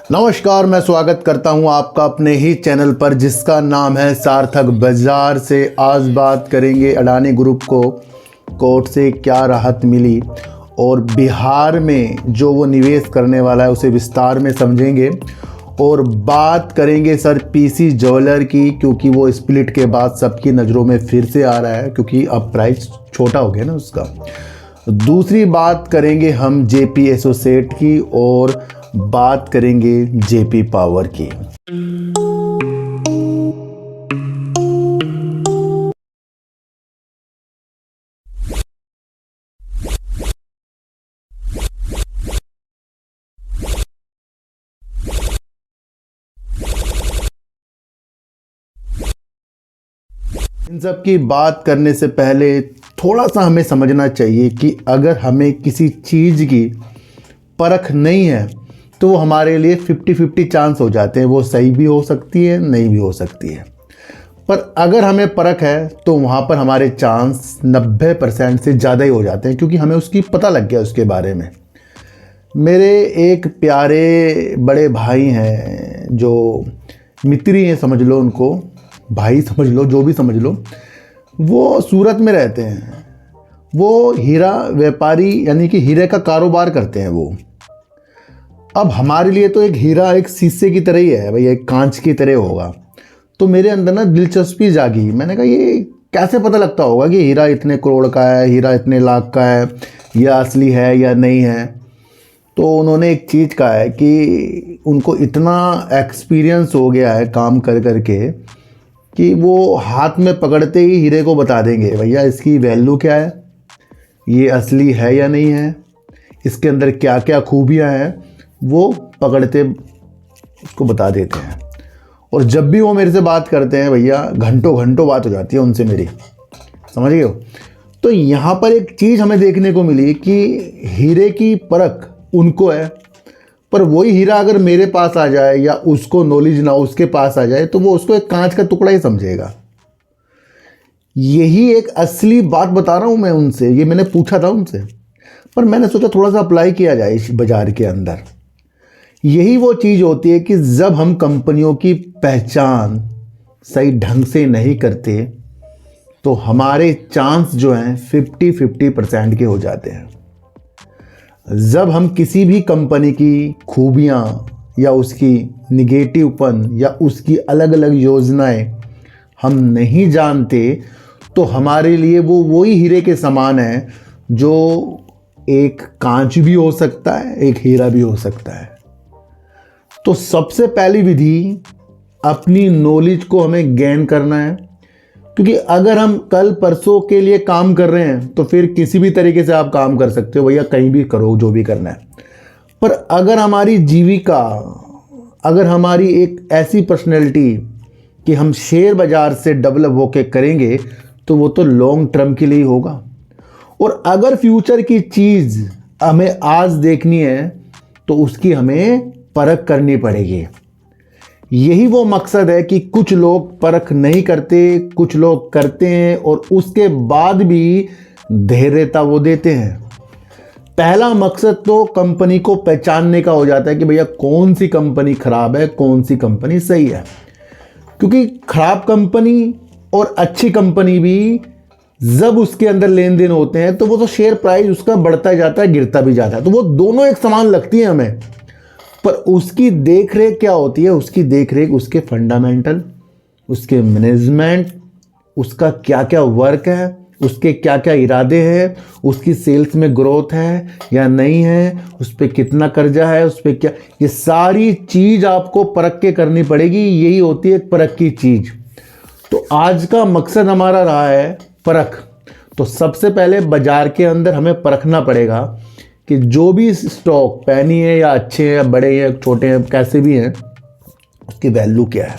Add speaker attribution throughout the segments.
Speaker 1: नमस्कार, मैं स्वागत करता हूं आपका अपने ही चैनल पर जिसका नाम है सार्थक बाजार से। आज बात करेंगे अडानी ग्रुप को कोर्ट से क्या राहत मिली और बिहार में जो वो निवेश करने वाला है उसे विस्तार में समझेंगे। और बात करेंगे सर पीसी ज्वेलर की, क्योंकि वो स्प्लिट के बाद सबकी नज़रों में फिर से आ रहा है, क्योंकि अब प्राइस छोटा हो गया ना उसका। दूसरी बात करेंगे हम जेपी एसोसिएट की और बात करेंगे जेपी पावर की। इन सब की बात करने से पहले थोड़ा सा हमें समझना चाहिए कि अगर हमें किसी चीज़ की परख नहीं है तो वो हमारे लिए 50-50 चांस हो जाते हैं। वो सही भी हो सकती है, नहीं भी हो सकती है। पर अगर हमें परख है तो वहाँ पर हमारे चांस 90% से ज़्यादा ही हो जाते हैं, क्योंकि हमें उसकी पता लग गया उसके बारे में। मेरे एक प्यारे बड़े भाई हैं, जो मित्री हैं, समझ लो उनको, भाई समझ लो, जो भी समझ लो। वो सूरत में रहते हैं। वो हीरा व्यापारी यानी कि हीरे का कारोबार करते हैं वो। अब हमारे लिए तो एक हीरा एक शीशे की तरह ही है भैया, एक कांच की तरह होगा। तो मेरे अंदर ना दिलचस्पी जागी। मैंने कहा ये कैसे पता लगता होगा कि हीरा इतने करोड़ का है, हीरा इतने लाख का है, या असली है या नहीं है। तो उन्होंने एक चीज़ कहा है कि उनको इतना एक्सपीरियंस हो गया है काम कर कर के कि वो हाथ में पकड़ते ही हीरे को बता देंगे भैया इसकी वैल्यू क्या है, ये असली है या नहीं है, इसके अंदर क्या क्या खूबियाँ हैं, वो पकड़ते उसको बता देते हैं। और जब भी वो मेरे से बात करते हैं भैया, घंटों घंटों बात हो जाती है उनसे मेरी, समझ गए हो। तो यहाँ पर एक चीज़ हमें देखने को मिली कि हीरे की परख उनको है, पर वही हीरा अगर मेरे पास आ जाए या उसको नॉलेज ना उसके पास आ जाए तो वो उसको एक कांच का टुकड़ा ही समझेगा। यही एक असली बात बता रहा हूँ मैं उनसे। ये मैंने पूछा था उनसे, पर मैंने सोचा थोड़ा सा अप्लाई किया जाए इस बाज़ार के अंदर। यही वो चीज़ होती है कि जब हम कंपनियों की पहचान सही ढंग से नहीं करते तो हमारे चांस जो हैं 50-50% के हो जाते हैं। जब हम किसी भी कंपनी की खूबियाँ या उसकी निगेटिवपन या उसकी अलग अलग योजनाएं हम नहीं जानते तो हमारे लिए वो वही हीरे के समान है, जो एक कांच भी हो सकता है, एक हीरा भी हो सकता है। तो सबसे पहली विधि, अपनी नॉलेज को हमें गेन करना है। क्योंकि अगर हम कल परसों के लिए काम कर रहे हैं तो फिर किसी भी तरीके से आप काम कर सकते हो भैया, कहीं भी करो जो भी करना है। पर अगर हमारी जीविका, अगर हमारी एक ऐसी पर्सनैलिटी कि हम शेयर बाज़ार से डेवलप होके करेंगे तो वो तो लॉन्ग टर्म के लिए होगा। और अगर फ्यूचर की चीज़ हमें आज देखनी है तो उसकी हमें परख करनी पड़ेगी। यही वो मकसद है कि कुछ लोग परख नहीं करते, कुछ लोग करते हैं और उसके बाद भी धैर्यता वो देते हैं। पहला मकसद तो कंपनी को पहचानने का हो जाता है कि भैया कौन सी कंपनी खराब है, कौन सी कंपनी सही है। क्योंकि खराब कंपनी और अच्छी कंपनी भी जब उसके अंदर लेन देन होते हैं तो वो तो शेयर प्राइस उसका बढ़ता जाता है, गिरता भी जाता है। तो वो दोनों एक समान लगती हैं हमें, पर उसकी देख रेख क्या होती है? उसकी देख रेख उसके फंडामेंटल, उसके मैनेजमेंट, उसका क्या क्या वर्क है, उसके क्या क्या इरादे हैं, उसकी सेल्स में ग्रोथ है या नहीं है, उस पर कितना कर्जा है, उस पर क्या, ये सारी चीज़ आपको परख के करनी पड़ेगी। यही होती है परख की चीज़। तो आज का मकसद हमारा रहा है परख। तो सबसे पहले बाजार के अंदर हमें परखना पड़ेगा कि जो भी स्टॉक पैनी है या अच्छे हैं या बड़े हैं छोटे हैं कैसे भी हैं, उसकी वैल्यू क्या है।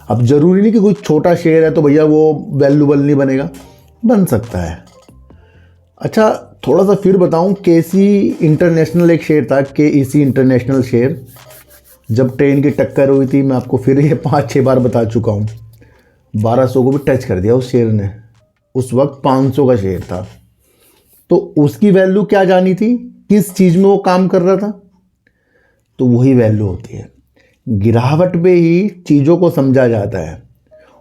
Speaker 1: अब ज़रूरी नहीं कि कोई छोटा शेयर है तो भैया वो वैल्यूबल नहीं बनेगा, बन सकता है। अच्छा, थोड़ा सा फिर बताऊं, केसी इंटरनेशनल एक शेयर था, केईसी इंटरनेशनल शेयर। जब ट्रेन की टक्कर हुई थी, मैं आपको फिर ये 5-6 बार बता चुका हूँ, 1200 को भी टच कर दिया उस शेयर ने। उस वक्त 500 का शेयर था। तो उसकी वैल्यू क्या जानी थी, किस चीज़ में वो काम कर रहा था। तो वही वैल्यू होती है। गिरावट में ही चीज़ों को समझा जाता है,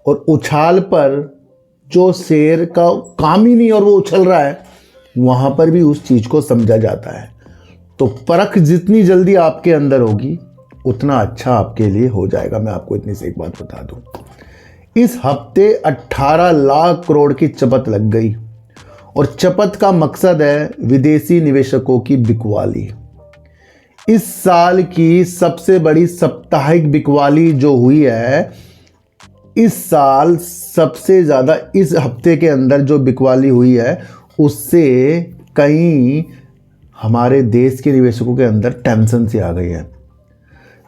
Speaker 1: और उछाल पर जो शेयर का काम ही नहीं और वो उछल रहा है, वहाँ पर भी उस चीज़ को समझा जाता है। तो परख जितनी जल्दी आपके अंदर होगी उतना अच्छा आपके लिए हो जाएगा। मैं आपको इतनी सी एक बात बता दूं, इस हफ्ते 18 लाख करोड़ की चपत लग गई, और चपत का मकसद है विदेशी निवेशकों की बिकवाली। इस साल की सबसे बड़ी साप्ताहिक बिकवाली जो हुई है, इस साल सबसे ज़्यादा इस हफ्ते के अंदर जो बिकवाली हुई है, उससे कहीं हमारे देश के निवेशकों के अंदर टेंशन सी आ गई है।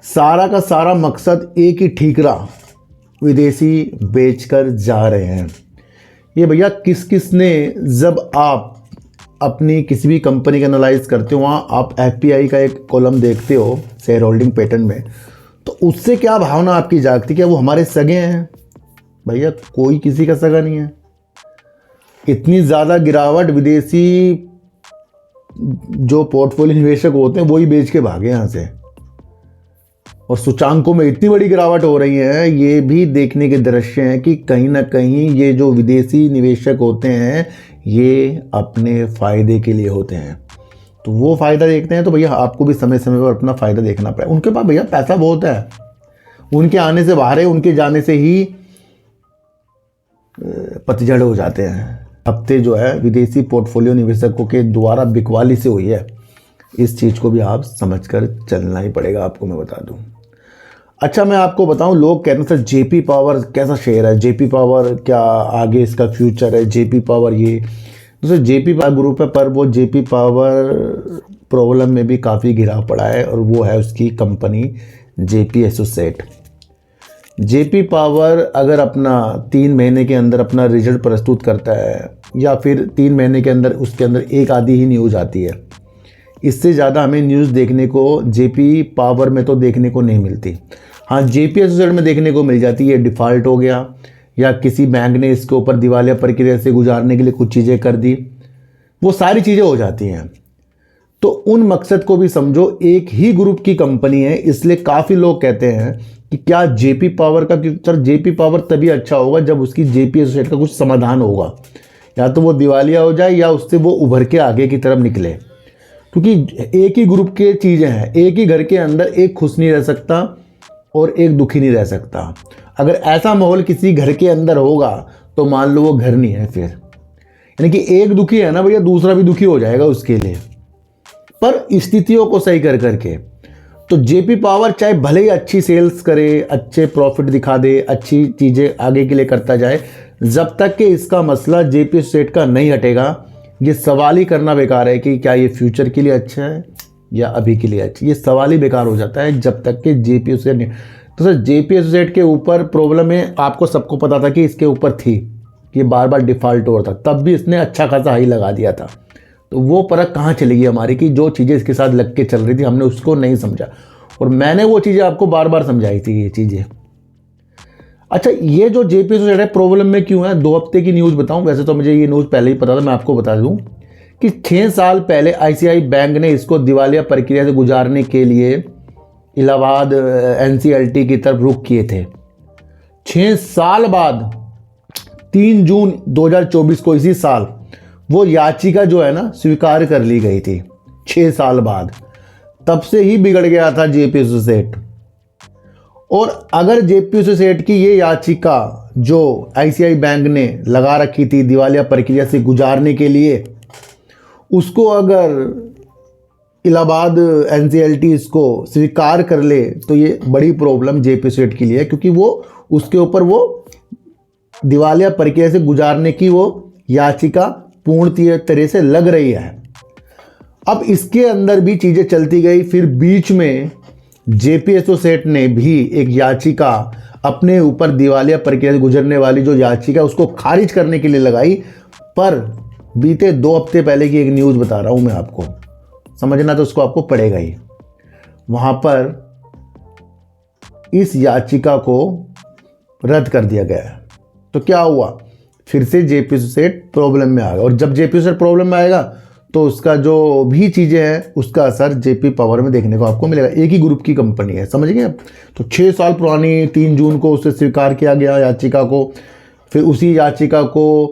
Speaker 1: सारा का सारा मकसद एक ही ठीकरा, विदेशी बेचकर जा रहे हैं। ये भैया किस किस ने, जब आप अपनी किसी भी कंपनी का एनालाइज करते हो, वहाँ आप एफपीआई का एक कॉलम देखते हो शेयर होल्डिंग पैटर्न में, तो उससे क्या भावना आपकी जागती, क्या वो हमारे सगे हैं? भैया कोई किसी का सगा नहीं है। इतनी ज़्यादा गिरावट, विदेशी जो पोर्टफोलियो निवेशक होते हैं वही बेच के भागे यहाँ से, और सूचांकों में इतनी बड़ी गिरावट हो रही है। ये भी देखने के दृश्य हैं कि कहीं ना कहीं ये जो विदेशी निवेशक होते हैं ये अपने फ़ायदे के लिए होते हैं। तो वो फ़ायदा देखते हैं, तो भैया आपको भी समय समय पर अपना फ़ायदा देखना पड़ेगा। उनके पास भैया पैसा बहुत है, उनके आने से बाहर है, उनके जाने से ही पतझड़ हो जाते हैं। हफ्ते जो है विदेशी पोर्टफोलियो निवेशकों के द्वारा बिकवाली से हुई है, इस चीज़ को भी आप समझकर चलना ही पड़ेगा, आपको मैं बता दूं। अच्छा, मैं आपको बताऊं, लोग कहते हैं सर जेपी पावर कैसा शेयर है, जेपी पावर क्या आगे इसका फ्यूचर है, जेपी पावर ये तो सर जेपी पावर ग्रुप है, पर वो जेपी पावर प्रॉब्लम में भी काफ़ी घिरा पड़ा है, और वो है उसकी company JP associate. JP power अगर अपना 3 महीने के अंदर अपना रिजल्ट प्रस्तुत करता है, या फिर 3 महीने के अंदर उसके अंदर एक आधी ही न्यूज़ आती है, इससे ज़्यादा हमें न्यूज़ देखने को जेपी पावर में तो देखने को नहीं मिलती। हाँ, जेपी एसोसिएट में देखने को मिल जाती है डिफ़ॉल्ट हो गया, या किसी बैंक ने इसके ऊपर दिवालिया प्रक्रिया से गुजारने के लिए कुछ चीज़ें कर दी, वो सारी चीज़ें हो जाती हैं। तो उन मकसद को भी समझो, एक ही ग्रुप की कंपनी है, इसलिए काफ़ी लोग कहते हैं कि क्या जेपी पावर का, सर जेपी पावर तभी अच्छा होगा जब उसकी जेपी एसोसिएट का कुछ समाधान होगा, या तो वो दिवालिया हो जाए या उससे वो उभर के आगे की तरफ निकले। क्योंकि एक ही ग्रुप के चीज़ें हैं, एक ही घर के अंदर एक खुश नहीं रह सकता और एक दुखी नहीं रह सकता। अगर ऐसा माहौल किसी घर के अंदर होगा तो मान लो वो घर नहीं है फिर, यानी कि एक दुखी है ना भैया, दूसरा भी दुखी हो जाएगा उसके लिए। पर स्थितियों को सही कर करके तो जेपी पावर चाहे भले ही अच्छी सेल्स करे, अच्छे प्रॉफिट दिखा दे, अच्छी चीज़ें आगे के लिए करता जाए, जब तक कि इसका मसला जेपी एसोसिएट का नहीं हटेगा, ये सवाल ही करना बेकार है कि क्या ये फ्यूचर के लिए अच्छा है या अभी के लिए अच्छा। ये सवाल ही बेकार हो जाता है जब तक कि जेपी एसोसिएट नहीं। तो सर जेपी एसोसिएट के ऊपर प्रॉब्लम है, आपको सबको पता था कि इसके ऊपर थी, कि बार बार डिफ़ॉल्ट हो रहा था, तब भी इसने अच्छा खासा हाई लगा दिया था। तो वो परख कहाँ चली गई हमारी, कि जो चीज़ें इसके साथ लग के चल रही थी हमने उसको नहीं समझा, और मैंने वो चीज़ें आपको बार बार समझाई थी ये चीज़ें। अच्छा, ये जो जेपी एसोसिएट है प्रॉब्लम में क्यों है, 2 हफ्ते की न्यूज़ बताऊं, वैसे तो मुझे ये न्यूज़ पहले ही पता था, मैं आपको बता दूं कि 6 साल पहले आईसीआई बैंक ने इसको दिवालिया प्रक्रिया से गुजारने के लिए इलाहाबाद एनसीएलटी की तरफ रुख किए थे। 6 साल बाद 3 जून 2024 को, इसी साल, वो याचिका जो है ना स्वीकार कर ली गई थी। 6 साल बाद, तब से ही बिगड़ गया था जेपी एसोसिएट। और अगर जेपी एसोसिएट की ये याचिका जो आईसीआई बैंक ने लगा रखी थी दिवालिया प्रक्रिया से गुजारने के लिए, उसको अगर इलाहाबाद एनसीएलटी इसको स्वीकार कर ले तो ये बड़ी प्रॉब्लम जेपी एसोसिएट के लिए है, क्योंकि वो उसके ऊपर वो दिवालिया प्रक्रिया से गुजारने की वो याचिका पूर्ण तरह से लग रही है। अब इसके अंदर भी चीज़ें चलती गई, फिर बीच में जेपी एसोसिएट ने भी एक याचिका अपने ऊपर दिवालिया प्रक्रिया से गुजरने वाली जो याचिका उसको खारिज करने के लिए लगाई। पर बीते 2 हफ्ते पहले की एक न्यूज़ बता रहा हूं मैं आपको, समझना तो उसको आपको पड़ेगा ही। वहां पर इस याचिका को रद्द कर दिया गया। तो क्या हुआ, फिर से जेपी एसोसिएट प्रॉब्लम में आ गया, और जब जेपी एसोसिएट प्रॉब्लम में आएगा तो उसका जो भी चीज़ें हैं उसका असर जेपी पावर में देखने को आपको मिलेगा। एक ही ग्रुप की कंपनी है, समझ गए आप। तो 6 साल पुरानी 3 जून को उसे स्वीकार किया गया याचिका को। फिर उसी याचिका को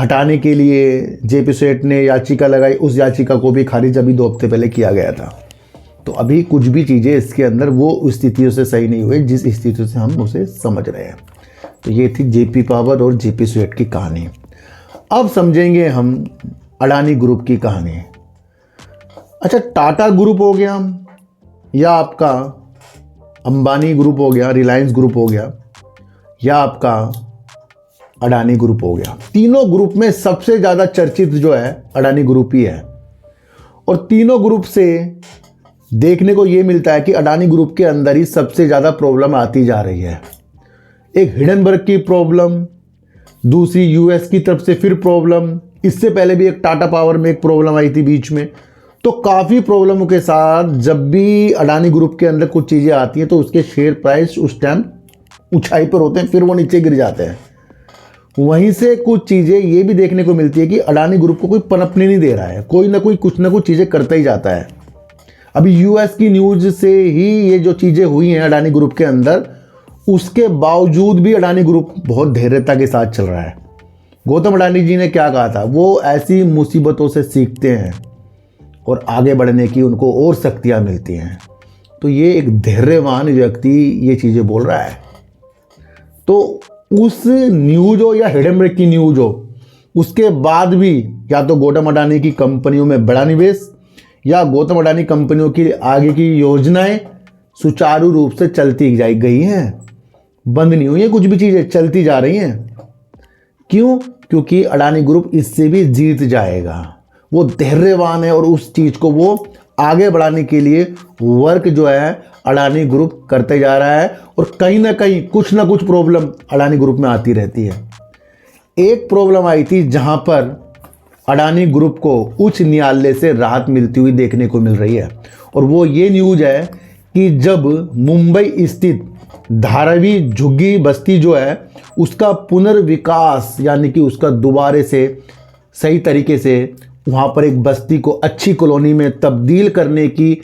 Speaker 1: हटाने के लिए जेपी सेठ ने याचिका लगाई, उस याचिका को भी खारिज अभी 2 हफ्ते पहले किया गया था। तो अभी कुछ भी चीज़ें इसके अंदर वो स्थितियों से सही नहीं हुई जिस स्थिति से हम उसे समझ रहे हैं। तो ये थी जेपी पावर और जेपी सेठ की कहानी। अब समझेंगे हम अडानी ग्रुप की कहानी। अच्छा, टाटा ग्रुप हो गया या आपका अंबानी ग्रुप हो गया, रिलायंस ग्रुप हो गया या आपका अडानी ग्रुप हो गया, तीनों ग्रुप में सबसे ज़्यादा चर्चित जो है अडानी ग्रुप ही है। और तीनों ग्रुप से देखने को ये मिलता है कि अडानी ग्रुप के अंदर ही सबसे ज़्यादा प्रॉब्लम आती जा रही है। एक हिडनबर्ग की प्रॉब्लम, दूसरी यूएस की तरफ से फिर प्रॉब्लम, इससे पहले भी एक टाटा पावर में एक प्रॉब्लम आई थी बीच में। तो काफ़ी प्रॉब्लमों के साथ जब भी अडानी ग्रुप के अंदर कुछ चीज़ें आती हैं तो उसके शेयर प्राइस उस टाइम ऊंचाई पर होते हैं, फिर वो नीचे गिर जाते हैं। वहीं से कुछ चीज़ें ये भी देखने को मिलती है कि अडानी ग्रुप को कोई पनपने नहीं दे रहा है, कोई ना कोई कुछ ना कुछ चीज़ें करता ही जाता है। अभी यूएस की न्यूज़ से ही ये जो चीज़ें हुई हैं अडानी ग्रुप के अंदर, उसके बावजूद भी अडानी ग्रुप बहुत धैर्यता के साथ चल रहा है। गौतम अडानी जी ने क्या कहा था, वो ऐसी मुसीबतों से सीखते हैं और आगे बढ़ने की उनको और शक्तियाँ मिलती हैं। तो ये एक धैर्यवान व्यक्ति ये चीज़ें बोल रहा है। तो उस न्यूज़ हो या हिडनबर्ग की न्यूज़ हो, उसके बाद भी या तो गौतम अडानी की कंपनियों में बड़ा निवेश या गौतम अडानी कंपनियों की आगे की योजनाएं सुचारू रूप से चलती गई हैं, बंद नहीं हुई है, कुछ भी चीज़ें चलती जा रही हैं। क्यों? क्योंकि अडानी ग्रुप इससे भी जीत जाएगा। वो धैर्यवान है और उस चीज़ को वो आगे बढ़ाने के लिए वर्क जो है अडानी ग्रुप करते जा रहा है। और कहीं ना कहीं कुछ ना कुछ प्रॉब्लम अडानी ग्रुप में आती रहती है। एक प्रॉब्लम आई थी जहां पर अडानी ग्रुप को उच्च न्यायालय से राहत मिलती हुई देखने को मिल रही है, और वो ये न्यूज़ है कि जब मुंबई स्थित धारावी झुग्गी बस्ती जो है उसका पुनर्विकास, यानी कि उसका दोबारे से सही तरीके से वहाँ पर एक बस्ती को अच्छी कॉलोनी में तब्दील करने की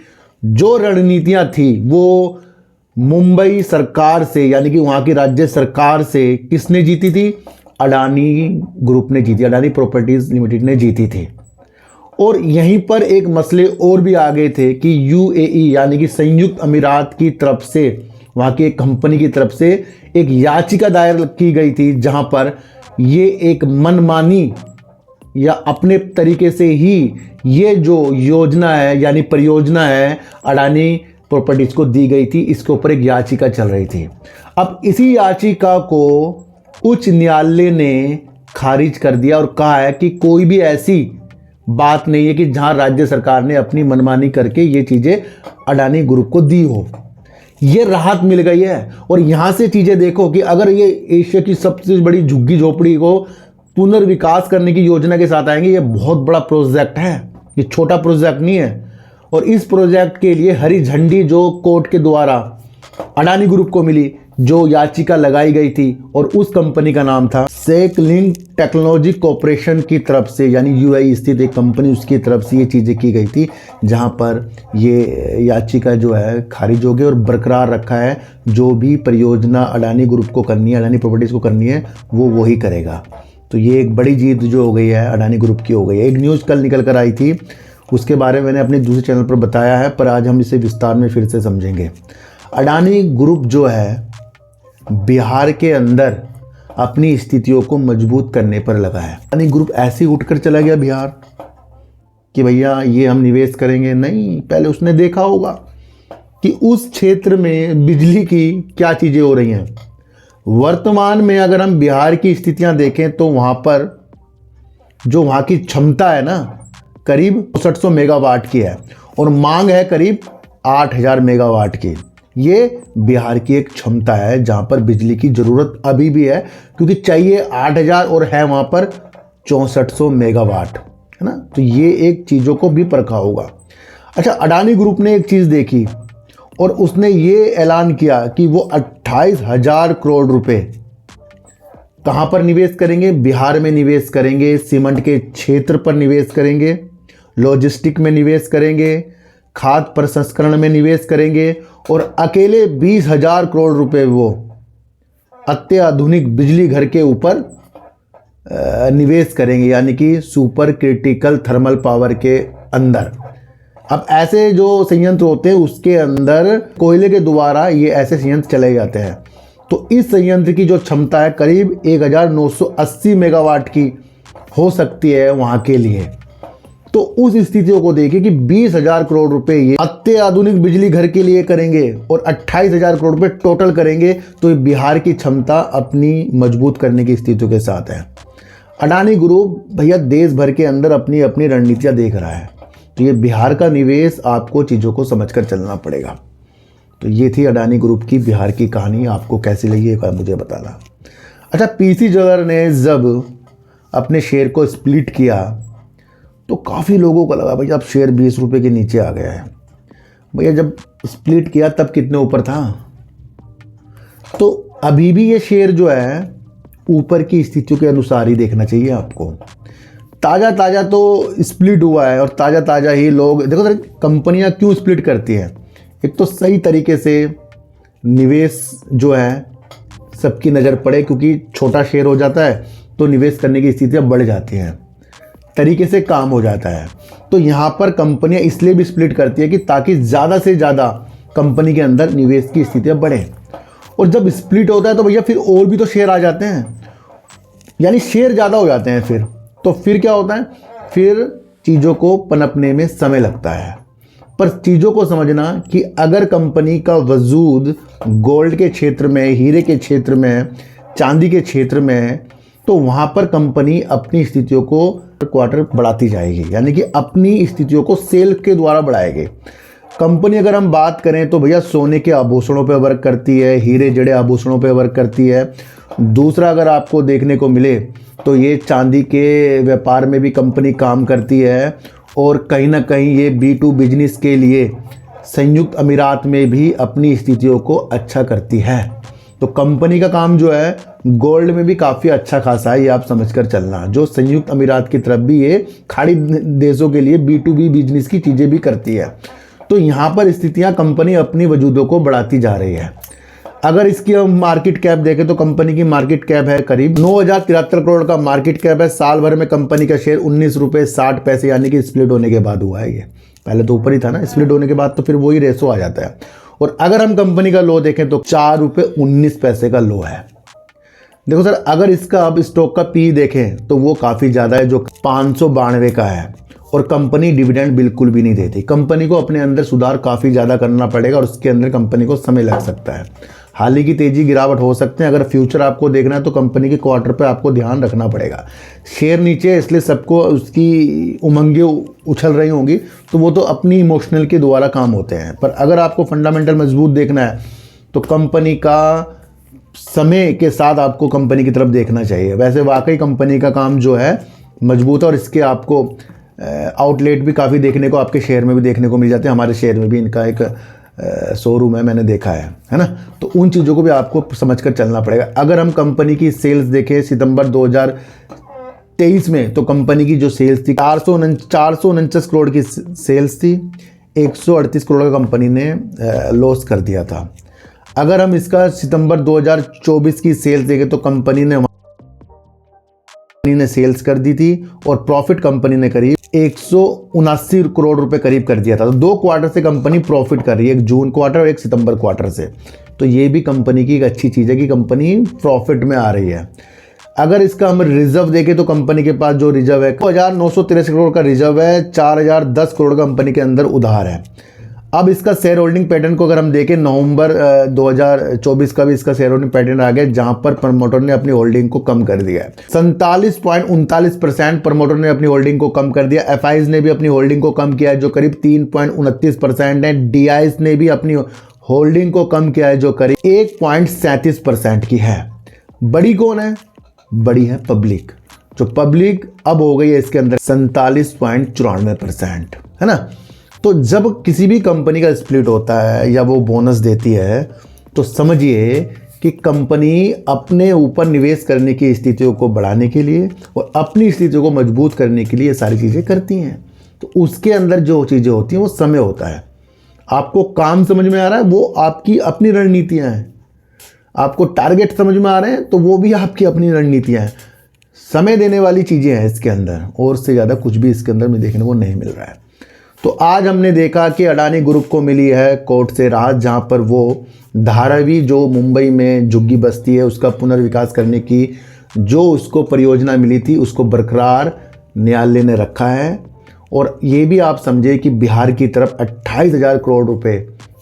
Speaker 1: जो रणनीतियाँ थी, वो मुंबई सरकार से, यानी कि वहाँ की राज्य सरकार से किसने जीती थी? अडानी ग्रुप ने जीती, अडानी प्रॉपर्टीज लिमिटेड ने जीती थी। और यहीं पर एक मसले और भी आ गए थे कि यूएई यानी कि संयुक्त अमीरात की तरफ से, वहाँ की एक कंपनी की तरफ से एक याचिका दायर की गई थी जहाँ पर ये एक मनमानी या अपने तरीके से ही ये जो योजना है यानी परियोजना है अडानी प्रॉपर्टीज को दी गई थी, इसके ऊपर एक याचिका चल रही थी। अब इसी याचिका को उच्च न्यायालय ने खारिज कर दिया और कहा है कि कोई भी ऐसी बात नहीं है कि जहां राज्य सरकार ने अपनी मनमानी करके ये चीज़ें अडानी ग्रुप को दी हो। ये राहत मिल गई है। और यहाँ से चीज़ें देखो कि अगर ये एशिया की सबसे बड़ी झुग्गी झोपड़ी को पुनर्विकास करने की योजना के साथ आएंगे, ये बहुत बड़ा प्रोजेक्ट है, ये छोटा प्रोजेक्ट नहीं है। और इस प्रोजेक्ट के लिए हरी झंडी जो कोर्ट के द्वारा अडानी ग्रुप को मिली, जो याचिका लगाई गई थी, और उस कंपनी का नाम था सेकलिंग टेक्नोलॉजी कॉर्पोरेशन की तरफ से, यानी यूएई स्थित एक कंपनी, उसकी तरफ से ये चीज़ें की गई थी, जहां पर ये याचिका जो है खारिज हो गई और बरकरार रखा है जो भी परियोजना अडानी ग्रुप को करनी है, अडानी प्रॉपर्टीज़ को करनी है, वो वही करेगा। तो ये एक बड़ी जीत जो हो गई है अडानी ग्रुप की हो गई है। एक न्यूज़ कल निकल कर आई थी, उसके बारे में मैंने अपने दूसरे चैनल पर बताया है, पर आज हम इसे विस्तार में फिर से समझेंगे। अडानी ग्रुप जो है बिहार के अंदर अपनी स्थितियों को मजबूत करने पर लगा है। अडानी ग्रुप ऐसे ही उठकर चला गया बिहार कि भैया ये हम निवेश करेंगे, नहीं, पहले उसने देखा होगा कि उस क्षेत्र में बिजली की क्या चीज़ें हो रही हैं। वर्तमान में अगर हम बिहार की स्थितियां देखें तो वहाँ पर जो वहाँ की क्षमता है ना, करीब 6400 मेगावाट की है और मांग है करीब 8000 मेगावाट की। ये बिहार की एक क्षमता है जहाँ पर बिजली की ज़रूरत अभी भी है, क्योंकि चाहिए 8000 और है वहाँ पर 6400 मेगावाट, है ना। तो ये एक चीज़ों को भी परखा होगा। अच्छा, अडानी ग्रुप ने एक चीज़ देखी और उसने ये ऐलान किया कि वो 28,000 करोड़ रुपए कहाँ पर निवेश करेंगे? बिहार में निवेश करेंगे, सीमेंट के क्षेत्र पर निवेश करेंगे, लॉजिस्टिक में निवेश करेंगे, खाद्य प्रसंस्करण में निवेश करेंगे और अकेले 20,000 करोड़ रुपए वो अत्याधुनिक बिजली घर के ऊपर निवेश करेंगे, यानी कि सुपर क्रिटिकल थर्मल पावर के अंदर। अब ऐसे जो संयंत्र होते हैं उसके अंदर कोयले के द्वारा ये ऐसे संयंत्र चले जाते हैं। तो इस संयंत्र की जो क्षमता है करीब 1980 मेगावाट की हो सकती है वहाँ के लिए। तो उस स्थितियों को देखिए कि 20,000 करोड़ रुपए ये अत्याधुनिक बिजली घर के लिए करेंगे और 28,000 करोड़ रुपए टोटल करेंगे। तो बिहार की क्षमता अपनी मजबूत करने की स्थितियों के साथ है। अडानी ग्रुप भैया देश भर के अंदर अपनी अपनी रणनीतियाँ देख रहा है। तो ये बिहार का निवेश आपको चीज़ों को समझकर चलना पड़ेगा। तो ये थी अडानी ग्रुप की बिहार की कहानी। आपको कैसी लगी एक बार मुझे बताना। अच्छा, पीसी जगर ने जब अपने शेयर को स्प्लिट किया तो काफ़ी लोगों को लगा भैया अब शेयर 20 रुपये के नीचे आ गया है। भैया जब स्प्लिट किया तब कितने ऊपर था? तो अभी भी ये शेयर जो है ऊपर की स्थितियों के अनुसार ही देखना चाहिए आपको। ताज़ा तो स्प्लिट हुआ है और ताज़ा ही लोग देखो सर कंपनियां क्यों स्प्लिट करती हैं। एक तो सही तरीके से निवेश जो है सबकी नज़र पड़े, क्योंकि छोटा शेयर हो जाता है तो निवेश करने की स्थितियाँ बढ़ जाती हैं, तरीके से काम हो जाता है। तो यहाँ पर कंपनियां इसलिए भी स्प्लिट करती है कि ताकि ज़्यादा से ज़्यादा कंपनी के अंदर निवेश की स्थितियाँ बढ़ें। और जब स्प्लिट होता है तो भैया फिर और भी तो शेयर आ जाते हैं, यानी शेयर ज़्यादा हो जाते हैं फिर क्या होता है, फिर चीज़ों को पनपने में समय लगता है। पर चीज़ों को समझना कि अगर कंपनी का वजूद गोल्ड के क्षेत्र में, हीरे के क्षेत्र में, चांदी के क्षेत्र में, तो वहाँ पर कंपनी अपनी स्थितियों को क्वार्टर बढ़ाती जाएगी, यानी कि अपनी स्थितियों को सेल के द्वारा बढ़ाएगी। कंपनी अगर हम बात करें तो भैया सोने के आभूषणों पे वर्क करती है, हीरे जड़े आभूषणों पे वर्क करती है। दूसरा अगर आपको देखने को मिले तो ये चांदी के व्यापार में भी कंपनी काम करती है और कहीं ना कहीं ये B2 बिजनेस के लिए संयुक्त अमीरात में भी अपनी स्थितियों को अच्छा करती है। तो कंपनी का काम जो है गोल्ड में भी काफ़ी अच्छा खासा है, ये आप समझकर चलना। जो संयुक्त अमीरात की तरफ भी ये खाड़ी देशों के लिए B2B बिजनेस की चीज़ें भी करती है। तो यहाँ पर स्थितियाँ कंपनी अपनी वजूदों को बढ़ाती जा रही है। अगर इसकी हम मार्केट कैप देखें तो कंपनी की मार्केट कैप है करीब 9,073 करोड़ का मार्केट कैप है। साल भर में कंपनी का शेयर 19 रुपये 60 पैसे, यानी कि स्प्लिट होने के बाद हुआ है। ये पहले तो ऊपर ही था ना, स्प्लिट होने के बाद तो फिर वही रेशो आ जाता है। और अगर हम कंपनी का लो देखें तो 4 रुपये 19 पैसे का लो है। देखो सर, अगर इसका अब स्टॉक का पी देखें तो वो काफ़ी ज़्यादा है, जो 592 का है। और कंपनी डिविडेंड बिल्कुल भी नहीं देती। कंपनी को अपने अंदर सुधार काफ़ी ज़्यादा करना पड़ेगा और उसके अंदर कंपनी को समय लग सकता है। हाल ही की तेज़ी गिरावट हो सकते हैं। अगर फ्यूचर आपको देखना है तो कंपनी के क्वार्टर पे आपको ध्यान रखना पड़ेगा। शेयर नीचे इसलिए सबको उसकी उमंगें उछल रही होंगी, तो वो तो अपनी इमोशनल के द्वारा काम होते हैं। पर अगर आपको फंडामेंटल मजबूत देखना है तो कंपनी का समय के साथ आपको कंपनी की तरफ देखना चाहिए। वैसे वाकई कंपनी का काम जो है मजबूत है और इसके आपको आउटलेट भी काफ़ी देखने को आपके शेयर में भी देखने को मिल जाते हैं। हमारे शेयर में भी इनका एक शोरूम है, मैंने देखा है ना। तो उन चीज़ों को भी आपको समझकर चलना पड़ेगा। अगर हम कंपनी की सेल्स देखें सितंबर 2023 में, तो कंपनी की जो सेल्स थी 449 करोड़ की सेल्स थी। 138 करोड़ का कंपनी ने लॉस कर दिया था। अगर हम इसका सितंबर 2024 की सेल्स देखें तो कंपनी ने सेल्स कर दी थी और प्रॉफिट कंपनी ने करीब 179 करोड़ रुपए करीब कर दिया था। तो 2 क्वार्टर से कंपनी प्रॉफिट कर रही है, एक जून क्वार्टर और एक सितंबर क्वार्टर से। तो ये भी कंपनी की एक अच्छी चीज़ है कि कंपनी प्रॉफिट में आ रही है। अगर इसका हम रिजर्व देखें तो कंपनी के पास जो रिजर्व है 2,983 करोड़ का रिजर्व है, 4,010 करोड़ कंपनी के अंदर उधार है। अब इसका शेयर होल्डिंग पैटर्न को अगर हम देखें, नवंबर 2024 का भी इसका शेयर होल्डिंग पैटर्न आ गया, जहां पर प्रमोटर ने अपनी होल्डिंग को कम कर दिया है। 47.39% प्रमोटर ने अपनी होल्डिंग को कम कर दिया। एफआईज ने भी अपनी होल्डिंग को कम किया है, जो करीब 3.29% है। डीआईज ने भी अपनी होल्डिंग को कम किया है, जो करीब 1.37% की है। बड़ी कौन है? बड़ी है पब्लिक। जो पब्लिक अब हो गई है इसके अंदर 47.94%, है ना। तो जब किसी भी कंपनी का स्प्लिट होता है या वो बोनस देती है, तो समझिए कि कंपनी अपने ऊपर निवेश करने की स्थितियों को बढ़ाने के लिए और अपनी स्थितियों को मजबूत करने के लिए ये सारी चीज़ें करती हैं। तो उसके अंदर जो चीज़ें होती हैं वो समय होता है। आपको काम समझ में आ रहा है, वो आपकी अपनी रणनीतियाँ हैं। आपको टारगेट समझ में आ रहे हैं, तो वो भी आपकी अपनी रणनीतियाँ हैं। समय देने वाली चीज़ें हैं इसके अंदर, और से ज़्यादा कुछ भी इसके अंदर में देखने को नहीं मिल रहा है। तो आज हमने देखा कि अडानी ग्रुप को मिली है कोर्ट से राहत, जहाँ पर वो धारावी जो मुंबई में झुग्गी बस्ती है उसका पुनर्विकास करने की जो उसको परियोजना मिली थी उसको बरकरार न्यायालय ने रखा है। और ये भी आप समझे कि बिहार की तरफ 28,000 करोड़ रुपए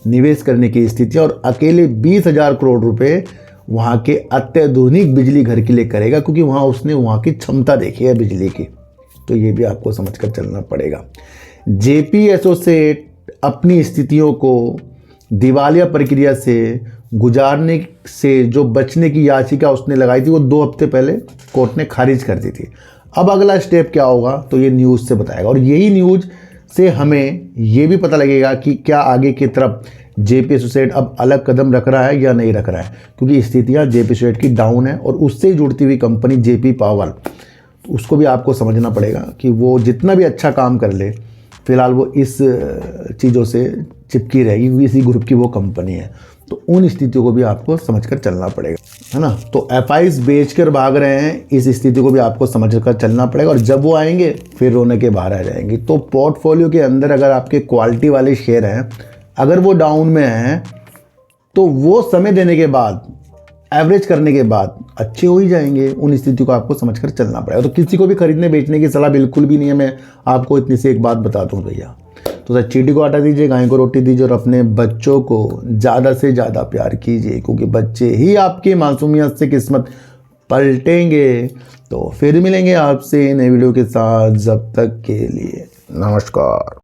Speaker 1: निवेश करने की स्थिति है, और अकेले 20,000 करोड़ रुपए वहाँ के अत्याधुनिक बिजली घर के लिए करेगा, क्योंकि वहाँ उसने वहाँ की क्षमता देखी है बिजली की। तो ये भी आपको समझ कर चलना पड़ेगा। जेपी एसोसिएट अपनी स्थितियों को दिवालिया प्रक्रिया से गुजारने से जो बचने की याचिका उसने लगाई थी वो 2 हफ्ते पहले कोर्ट ने खारिज कर दी थी। अब अगला स्टेप क्या होगा तो ये न्यूज़ से बताएगा, और यही न्यूज़ से हमें ये भी पता लगेगा कि क्या आगे की तरफ जेपी एसोसिएट अब अलग कदम रख रहा है या नहीं रख रहा है, क्योंकि स्थितियाँ जेपी एसोसिएट की डाउन है। और उससे जुड़ती हुई कंपनी जेपी पावर, उसको भी आपको समझना पड़ेगा कि वो जितना भी अच्छा काम कर ले, फिलहाल वो इस चीज़ों से चिपकी रहेगी, क्योंकि इसी ग्रुप की वो कंपनी है। तो उन स्थितियों को भी आपको समझकर चलना पड़ेगा, है ना। तो एफआईज बेचकर भाग रहे हैं, इस स्थिति को भी आपको समझकर चलना पड़ेगा, और जब वो आएंगे फिर रोने के बाहर आ जाएंगे। तो पोर्टफोलियो के अंदर अगर आपके क्वालिटी वाले शेयर हैं, अगर वो डाउन में हैं, तो वो समय देने के बाद, एवरेज करने के बाद अच्छे हो ही जाएंगे। उन स्थिति को आपको समझकर चलना पड़ेगा। तो किसी को भी खरीदने बेचने की सलाह बिल्कुल भी नहीं है। मैं आपको इतनी सी एक बात बता दूं भैया, तो चींटी को आटा दीजिए, गाय को रोटी दीजिए, और अपने बच्चों को ज़्यादा से ज़्यादा प्यार कीजिए, क्योंकि बच्चे ही आपकी मासूमियत से किस्मत पलटेंगे। तो फिर मिलेंगे आपसे नए वीडियो के साथ, जब तक के लिए नमस्कार।